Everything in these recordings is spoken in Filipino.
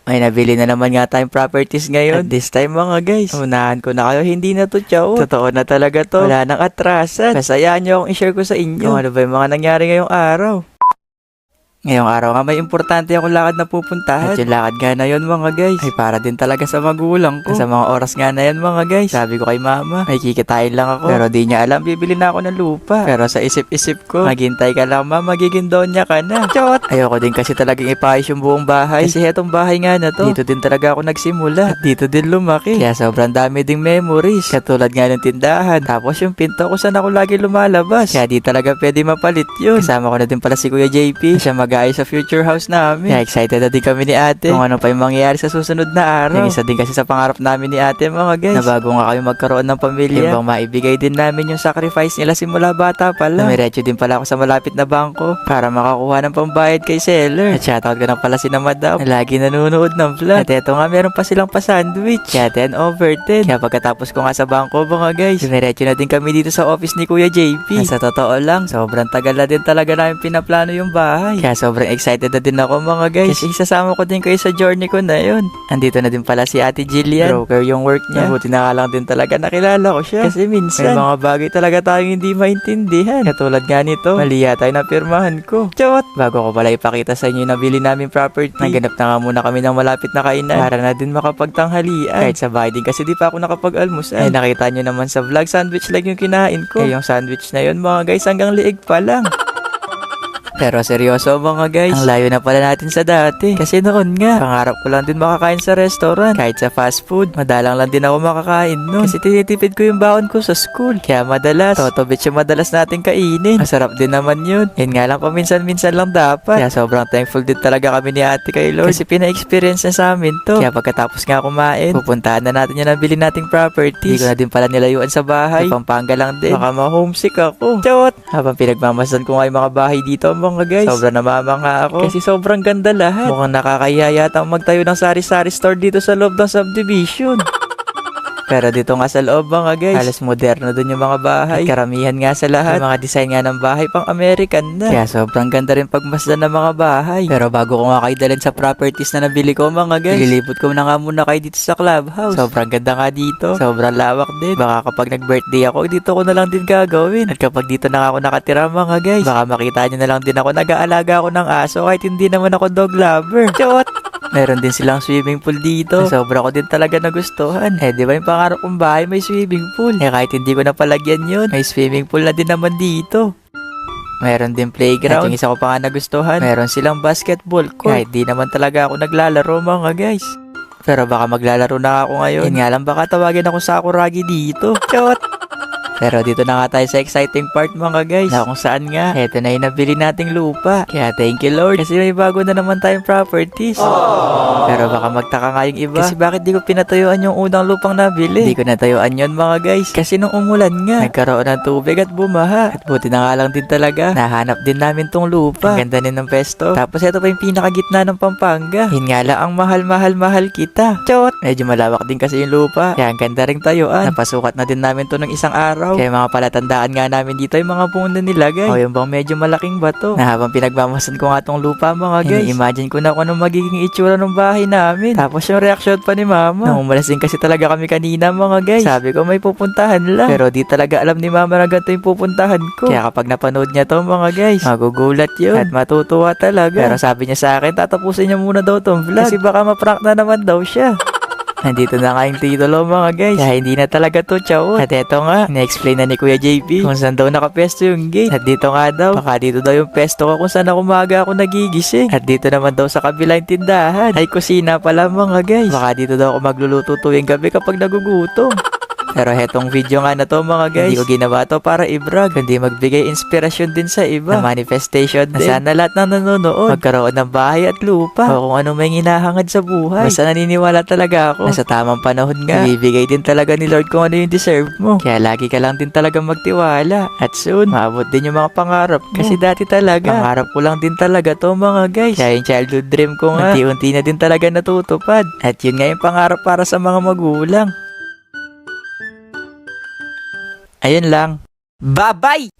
May nabili na naman nga tayong properties ngayon. At this time mga guys, unahan ko na kayo, hindi na to chow. Totoo na talaga to. Wala nang atrasan. Kasayaan nyo akong i-share ko sa inyo kung ano ba yung mga nangyari ngayong araw. Ngayong araw nga may importante akong lakad na pupuntahan. At yung lakad nga na yun mga guys ay para din talaga sa magulang ko. Sa mga oras nga na yun mga guys, sabi ko kay mama, may kikitain lang ako. Pero di niya alam, bibili na ako ng lupa. Pero sa isip-isip ko, maghintay ka lang ma, magiging donya ka na. Chot! Ayoko din kasi talagang ipayos yung buong bahay. Kasi etong bahay nga na to, dito din talaga ako nagsimula. At dito din lumaki. Kaya sobrang dami ding memories. Katulad nga ng tindahan. Tapos yung pinto ko saan ako lagi lumalabas. Kaya di talaga pwede mapalit yun. Kasama ko na din pala si Kuya JP. Siya mag-aayos sa future house namin. Kaya excited na din kami ni ate kung ano pa yung mangyayari sa susunod na araw. Yung isa din kasi sa pangarap namin ni ate mga guys, na bago nga kami magkaroon ng pamilya, yung bang maibigay din namin yung sacrifice nila simula bata pa lang. Dumiretso din pala ako sa malapit na bangko para makakuha ng pambayad kay seller. At shoutout ko na pala si na madam na lagi nanonood ng vlog. At eto nga meron pa silang pa-sandwich. Kaya 10 over 10. Kaya pagkatapos ko nga sa bangko mga guys, dumiretso na din kami dito sa office ni Kuya JP. Sa totoo lang, sobrang tagal na din talaga namin pinaplano yung bahay. Kaya sobrang excited na din ako mga guys. Kasi isasama ko din kayo sa journey ko na yun. Andito na din pala si Ate Jillian. Broker yung work niya. Buti na lang din talaga nakilala ko siya. Kasi minsan, may mga bagay talaga tayong hindi maintindihan. Katulad nga nito, mali yata yung napirmahan ko. Chot! Bago ko pala ipakita sa inyo yung nabili namin property, naganap na nga muna kami ng malapit na kainan para na din makapagtanghalian. Kahit sa bahay din kasi di pa ako nakapag-almusal. Ay nakita nyo naman sa vlog, sandwich lang yung kinain ko. Yung sandwich na yun mga guys, hanggang liig pa lang. Pero seryoso mga guys, ang layo na pala natin sa dati. Kasi noon nga, pangarap ko lang din makakain sa restaurant. Kahit sa fast food, madalang lang din ako makakain noon. Kasi tinitipid ko yung baon ko sa school. Kaya madalas, totobits yung madalas natin kainin. Masarap din naman yun. Yun nga lang, paminsan-minsan lang dapat. Kaya sobrang thankful din talaga kami ni ate kay Lord. Kasi pina-experience na sa amin to. Kaya pagkatapos nga kumain, pupuntahan na natin yung nabili nating properties. Hindi ko na din pala nilayuan sa bahay. Sa Pampanga lang din. Baka ma-homesick ako. Chot! Habang pinagmamasan ko nga yung mga bahay dito, mga guys, sobrang namamangha ako kasi sobrang ganda lahat. Mukhang nakakahiya yata magtayo ng sari-sari store dito sa loob ng subdivision. Pero dito nga sa loob mga guys, halos moderno dun yung mga bahay. At karamihan nga sa lahat, yung mga design nga ng bahay pang American na. Kaya sobrang ganda rin pagmasdan ng mga bahay. Pero bago ko nga kayo dalhin sa properties na nabili ko mga guys, ililipot ko na nga muna kayo dito sa clubhouse. Sobrang ganda nga dito, sobrang lawak din. Baka kapag nag-birthday ako, dito ko na lang din gagawin. At kapag dito na ako nakatira mga guys, baka makita nyo na lang din ako nag-aalaga ako ng aso kahit hindi naman ako dog lover. Chot! Meron din silang swimming pool dito. Sobra ko din talaga nagustuhan. Di ba yung pangarap kong bahay may swimming pool? Kahit hindi ko napalagyan yun, may swimming pool na din naman dito. Meron din playground. At yung isa ko pa nga nagustuhan, meron silang basketball court. Kahit di naman talaga ako naglalaro mga guys. Pero baka maglalaro na ako ngayon. Yan nga lang, baka tawagin ako sa Sakuragi dito. Chot! Pero dito na nga tayo sa exciting part mga guys, na kung saan nga, eto na yung nabili nating lupa. Kaya thank you Lord, kasi may bago na naman tayong properties. Pero baka magtaka nga yung iba, kasi bakit di ko pinatayuan yung unang lupang nabili? Di ko natayuan yun mga guys, kasi nung umulan nga, nagkaroon ng tubig at bumaha. At buti na nga lang din talaga, nahanap din namin tong lupa. Ang ganda din ng pesto. Tapos ito pa yung pinakagitna ng Pampanga. Yun nga lang ang mahal kita. Chot! Medyo malawak din kasi yung lupa, kaya ang ganda ring tayuan. Napasukat na din namin to ng isang araw. Kaya mga palatandaan nga namin dito yung mga puno nilagay. O yung bang medyo malaking bato. Na habang pinagmamasan ko nga tong lupa mga guys, imagine ko na kung anong magiging itsura ng bahay namin. Tapos yung reaction pa ni mama. Nung umalas din kasi talaga kami kanina mga guys. Sabi ko may pupuntahan lang. Pero di talaga alam ni mama na ganito yung pupuntahan ko. Kaya kapag napanood niya to mga guys, magugulat yun. At matutuwa talaga. Pero sabi niya sa akin, tatapusin niya muna daw tong vlog. Kasi baka maprank na naman daw siya. Nandito na nga yung titulo mga guys. Kaya hindi na talaga to chow. At eto nga, na-explain na ni Kuya JP kung saan daw nakapesto yung gate. At dito nga daw, baka dito daw yung pesto ko kung saan ako umaga ako nagigising. At dito naman daw sa kabilang tindahan ay kusina pala mga guys. Baka dito daw ako magluluto tuwing gabi kapag nagugutom. Pero hetong video nga na to mga guys, hindi ko ginawa to para i-brag, kundi magbigay inspirasyon din sa iba, na manifestation din. Sana lahat ng nanonood magkaroon ng bahay at lupa, o kung ano may hinahangad sa buhay. Basta naniniwala talaga ako na sa tamang panahon nga, ibibigay din talaga ni Lord kung ano yung deserve mo. Kaya lagi ka lang din talaga magtiwala. At soon, maabot din yung mga pangarap mo. Kasi dati talaga, pangarap ko lang din talaga to mga guys. Kaya yung childhood dream ko nga, unti-unti na din talaga natutupad. At yun nga yung pangarap para sa mga magulang. Ayun lang. Bye-bye!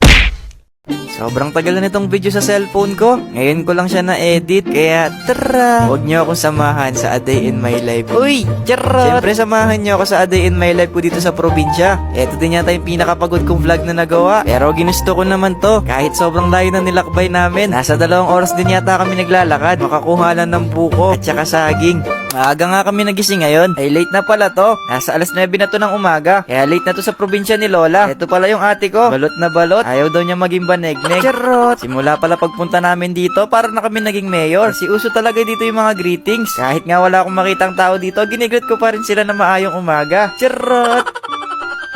Sobrang tagal na nitong video sa cellphone ko. Ngayon ko lang siya na-edit. Kaya tara, huwag niyo akong samahan sa A Day in My Life. Uy, charot! Siyempre samahan niyo ako sa A Day in My Life ko dito sa probinsya. Ito din yata yung pinakapagod kong vlog na nagawa. Pero ginusto ko naman to. Kahit sobrang layo na nilakbay namin. Nasa 2 oras din yata kami naglalakad. Makakuha lang ng buko at saka saging. Maaga nga kami nagising ngayon. Ay late na pala to. Nasa alas 9 na to ng umaga. Kaya late na to sa probinsya ni Lola. Ito pala yung ate ko. Balot na balot. Ayaw daw niya maging banegnek. Charot! Simula pala pagpunta namin dito, parang na kami naging mayor. Si uso talaga dito yung mga greetings. Kahit nga wala akong makitang tao dito, ginigreet ko pa rin sila na maayong umaga. Charot!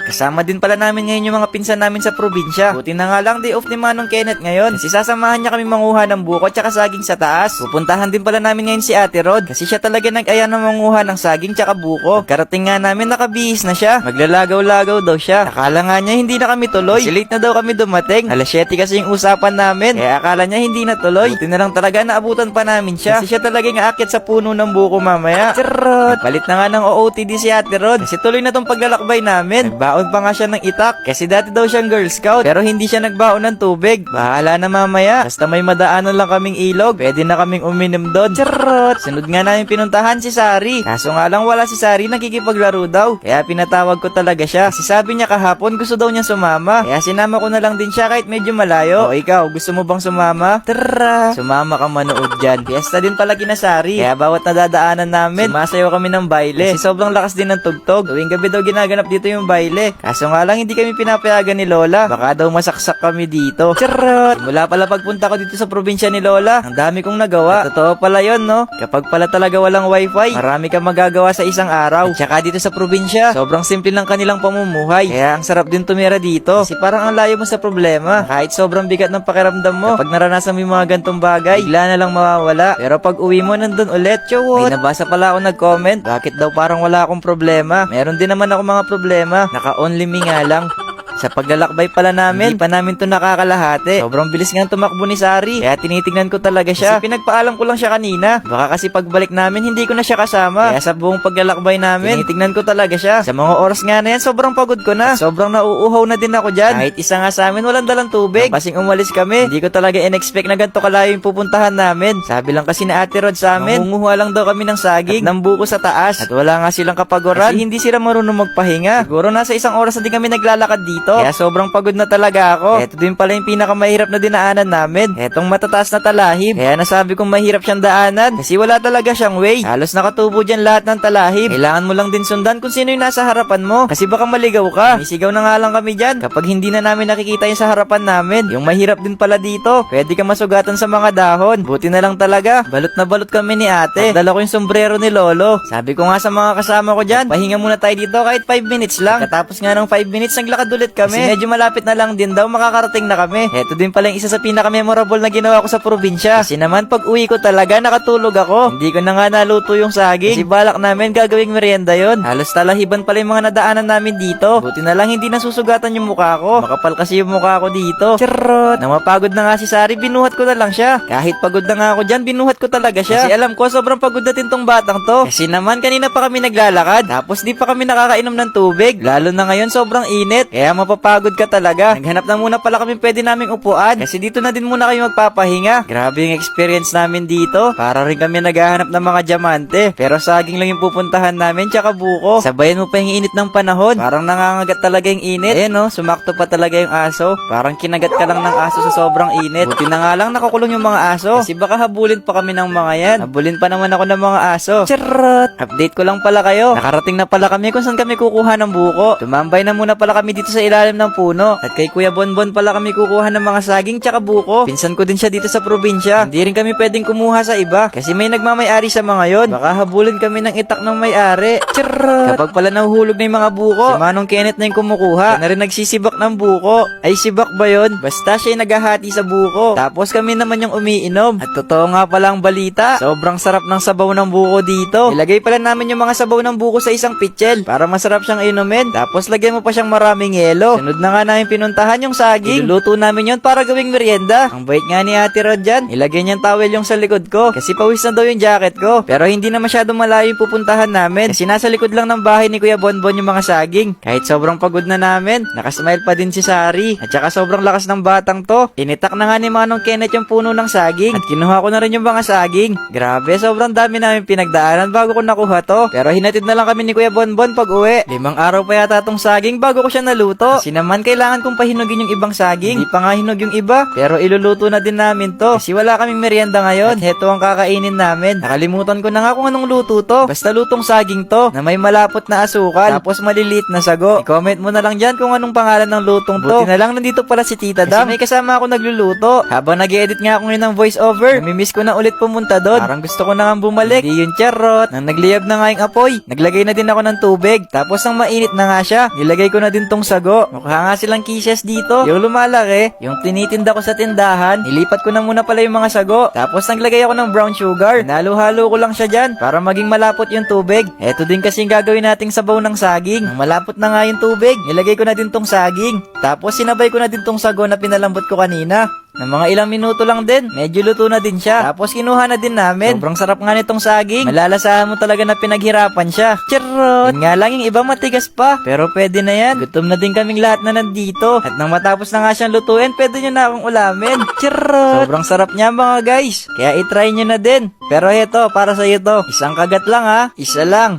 Kasama din pala namin ngayon yung mga pinsan namin sa probinsya. Buti na nga lang day off ni Manong Kenneth ngayon. Kasi sasamahan niya kami manguha ng buko at saka saging sa taas. Pupuntahan din pala namin ngayon si Ate Rod. Kasi siya talaga nag-aya na manguha ng saging tsaka buko. Karating nga namin nakabihis na siya. Maglalagaw-lagaw daw siya. Akala nga niya hindi na kami tuloy. Kasi late na daw kami dumating. Alas 7 kasi yung usapan namin. Kaya akala niya hindi na tuloy. Buti na lang talaga naabutan pa namin siya. Kasi siya talaga yung aakyat sa puno ng buko mamaya. Charot! Palit na nga ng OOTD si Ate Rod. Kasi tuloy na tong paglalakbay namin. Nagbaon pa nga siya ng itak. Kasi dati daw siyang Girl Scout. Pero hindi siya nagbaon ng tubig. Bahala na mamaya. Basta may madaanan lang kaming ilog. Pwede na kaming uminom doon. Charot! Sunod nga namin pinuntahan si Sari. Kaso nga lang wala si Sari, nakikipaglaro daw. Kaya pinatawag ko talaga siya. Kasi sabi niya kahapon gusto daw niya sumama. Kaya sinama ko na lang din siya kahit medyo malayo. O ikaw, gusto mo bang sumama? Tara! Sumama ka manood dyan. Fiesta din pala kina Sari. Kaya bawat nadadaanan namin, sumasayaw kami ng baile. Kasi sobrang lakas din ng tugtog. Tuwing gabi daw ginaganap dito yung baile. Kaso nga lang hindi kami pinapayagan ni Lola. Baka daw masaksak kami dito. Charot! Simula pala pagpunta ko dito sa probinsya ni Lola, ang dami kong nagawa. At totoo pala yon, no? Kapag pala talaga walang wifi, marami kang magagawa sa isang araw. At saka dito sa probinsya, sobrang simple lang kanilang pamumuhay. Kaya ang sarap din tumira dito. Kasi parang ang layo mo sa problema. Kahit sobrang bigat ng pakiramdam mo, kapag naranasan mo yung mga gantong bagay, bigla na lang mawawala. Pero pag uwi mo nandun ulit, chawot! May nabasa pala ako nag-comment. Bakit daw parang wala akong problema? Meron din naman ako mga problema. Naka-only me nga lang. Sa paglalakbay pala namin, hindi pa namin to nakakalahati. Sobrang bilis nga tumakbo ni Sari. Kaya tinitingnan ko talaga siya. Kasi pinagpaalam ko lang siya kanina. Baka kasi pagbalik namin, hindi ko na siya kasama. Kaya sa buong paglalakbay namin, tinitingnan ko talaga siya. Sa mga oras nga na yan, sobrang pagod ko na. Sobrang nauuhaw na din ako dyan. Kahit isa nga sa amin, walang dalang tubig. Pasing umalis kami, hindi ko talaga in-expect na ganito kalayo yung pupuntahan namin. Sabi lang kasi na Ate Rod sa amin, mangunguha lang daw kami ng saging at ng buko sa taas. At wala nga silang kapagoran. Kasi hindi sila marunong magpahinga. Siguro nasa 1 oras na din kami naglalakad dito. Kaya sobrang pagod na talaga ako. Ito din pala yung pinakamahirap na dinaanan namin. Etong matataas na talahib. Kaya nasabi kong mahirap siyang daanan. Kasi wala talaga siyang way. Halos nakatubo dyan lahat ng talahib. Kailangan mo lang din sundan kung sino yung nasa harapan mo. Kasi baka maligaw ka. Misigaw na nga lang kami dyan kapag hindi na namin nakikita yung sa harapan namin. Yung mahirap din pala dito. Pwede ka masugatan sa mga dahon. Buti na lang talaga. Balot na balot kami ni ate. At dala ko yung sombrero ni Lolo. Sabi ko nga sa mga kasama ko dyan, pahinga muna tayo dito kahit 5 minutes lang. Katapos nga ng 5 minutes, naglakad ulit kami. Kasi medyo malapit na lang din daw makakarating na kami. Ito din pala yung isa sa pinaka-memorable na ginawa ko sa probinsya. Kasi naman pag uwi ko talaga nakatulog ako. Hindi ko na nga naluto yung saging. Kasi balak namin gagawing merienda yon. Halos talahiban pala yung mga nadaanan namin dito. Buti na lang hindi nasusugatan yung mukha ko. Makapal kasi yung mukha ko dito. Charot! Nang mapagod na nga si Sari, binuhat ko na lang siya. Kahit pagod na nga ako dyan, binuhat ko talaga siya. Kasi alam ko sobrang pagod natin tong batang to. Kasi naman kanina pa kami naglalakad. Tapos di pa kami nakakainom ng tubig. Lalo na ngayon sobrang init. Kaya mapapagod ka talaga. Naghanap na muna pala kami pwede naming upuan. Kasi dito na din muna kayo magpapahinga. Grabe yung experience namin dito. Para rin kami naghahanap ng mga diamante. Pero saging lang yung pupuntahan namin tsaka buko. Sabayan mo pa yung init ng panahon. Parang nangangagat talaga yung init. Eh no, sumakto pa talaga yung aso. Parang kinagat ka lang ng aso sa sobrang init. Buti na nga lang nakakulong yung mga aso. Kasi baka habulin pa kami ng mga yan. Habulin pa naman ako ng mga aso. Charot! Update ko lang pala kayo. Nakarating na pala kami kung saan kami kukuha ng buko. Tumambay na muna pala kami dito sa ilalim ng puno. At kay Kuya Bonbon pala kami kukuha ng mga saging tsaka buko. Pinsan ko din siya dito sa probinsya. Hindi rin kami pwedeng kumuha sa iba. Kasi may nagmamay-ari sa mga yon. Baka habulin kami ng itak ng may-ari. Charot! Kapag pala nahuhulog na yung mga buko, si Manong Kenneth na yung kumukuha. Siya na rin nagsisibak ng buko. Ay, sibak ba yon? Basta siya yung naghahati sa buko. Tapos kami naman yung umiinom. At totoo nga pala ang balita. Sobrang sarap ng sabaw ng buko dito. Ilagay pala namin yung mga sabaw ng buko sa isang pitchel para masarap siyang inumin. Tapos lagyan mo pa siyang maraming yelo. Sundalo. Sunod na nga namin pinuntahan yung saging. Iluluto namin yon para gawing merienda. Ang bait nga ni Ate Rod dyan. Ilagay niyang towel yung sa likod ko. Kasi pawis na daw yung jacket ko. Pero hindi na masyadong malayo yung pupuntahan namin. Kasi nasa likod lang ng bahay ni Kuya Bonbon yung mga saging. Kahit sobrang pagod na namin, nakasmile pa din si Sari. At saka sobrang lakas ng batang to. Initak na nga ni Manong Kenneth yung puno ng saging. At kinuha ko na rin yung mga saging. Grabe, sobrang dami namin pinagdaanan bago ko nakuha to. Pero hinatid na lang kami ni Kuya Bonbon pag uwi. 5 araw pa yata tong saging bago ko siya naluto. Kasi naman kailangan kong pahinugin yung ibang saging. Hindi pa nga hinog yung iba. Pero iluluto na din namin to. Kasi wala kaming merienda ngayon. At heto ang kakainin namin. Nakalimutan ko na nga kung anong luto to. Basta lutong saging to na may malapot na asukal. Tapos maliliit na sago. I-comment mo na lang dyan kung anong pangalan ng lutong to. Buti na lang nandito pala si Tita Dam. Kasi may kasama ako nagluluto. Habang nag-edit nga ako ngayon ng voice over, namimiss ko na ulit pumunta doon. Parang gusto ko na nga bumalik. Hindi yun charot. Nang nagliyab na nga yung apoy, naglagay na din ako ng tubig. Tapos nang mainit na nga siya, nilagay ko na din tong sago. Mukha nga silang kisses dito. Yung lumalaki, yung tinitinda ko sa tindahan, nilipat ko na muna pala yung mga sago. Tapos naglagay ako ng brown sugar. Nalo-halo ko lang siya dyan para maging malapot yung tubig. Eto din kasi yung gagawin nating sabaw ng saging. Nang malapot na nga yung tubig, nilagay ko na din tong saging. Tapos sinabay ko na din tong sago na pinalambot ko kanina. Ng mga ilang minuto lang din, medyo luto na din siya. Tapos kinuha na din namin. Sobrang sarap nga nitong saging. Malalasahan mo talaga na pinaghirapan siya. Charot! Yun nga lang, yung iba matigas pa. Pero pwede na yan. Gutom na din kaming lahat na nandito. At nang matapos na nga siyang lutuin, pwede nyo na akong ulamin. Charot! Sobrang sarap niya mga guys. Kaya itry nyo na din. Pero heto, para sa'yo to. Isang kagat lang ha. Isa lang.